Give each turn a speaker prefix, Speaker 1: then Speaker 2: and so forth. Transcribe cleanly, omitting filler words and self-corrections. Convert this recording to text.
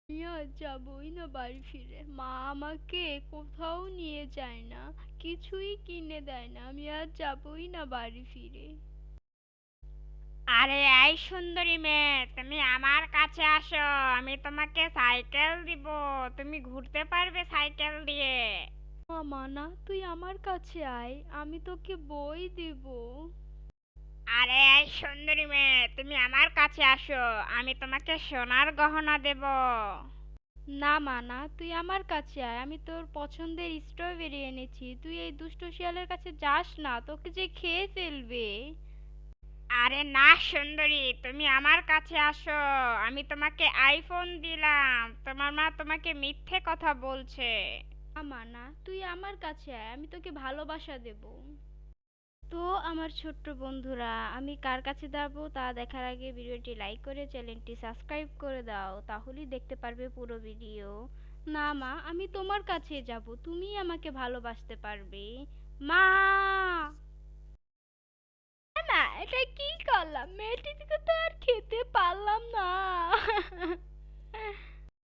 Speaker 1: আমি আর যাবই না বাড়ি ফিরে। মা আমাকে কোথাও নিয়ে যায় না, কিছুই কিনে দেয় না। আমি আর যাবই না বাড়ি ফিরে।
Speaker 2: আরে এই সুন্দরী মেয়ে, তুমি আমার কাছে আসো। আমি তোমাকে সাইকেল দিব। তুমি ঘুরতে পারবে সাইকেল দিয়ে।
Speaker 1: মানা, তুই আমার কাছে আয়, আমি তোকে বই দিব।
Speaker 2: আরে এই সুন্দরী মেয়ে, তুমি আমার কাছে আসো। আমি তোমাকে সোনার গহনা দেব।
Speaker 1: না মানা, তুই আমার কাছে আয়, আমি তোর পছন্দের স্ট্রবেরি এনেছি। তুই এই দুষ্ট শিয়ালের কাছে যাস না, তোকে যে খেয়ে ফেলবে।
Speaker 2: আরে না সুন্দরী, তুমি আমার কাছে আসো। আমি তোমাকে আইফোন দিলাম। তোমার মা তোমাকে মিথ্যে কথা বলছে।
Speaker 1: না মানা, তুই আমার কাছে আয়, আমি তোকে ভালোবাসা দেব। তো আমার ছোট্ট বন্ধুরা, আমি কার কাছে যাবো তা দেখার আগে ভিডিওটি লাইক করে চ্যানেলটি সাবস্ক্রাইব করে দাও, তাহলেই দেখতে পারবে পুরো ভিডিও। না মা, আমি তোমার কাছে যাব, তুমি আমাকে ভালোবাসতে পারবে। মা! না, এটা কি করলাম? মেয়েটিকে তো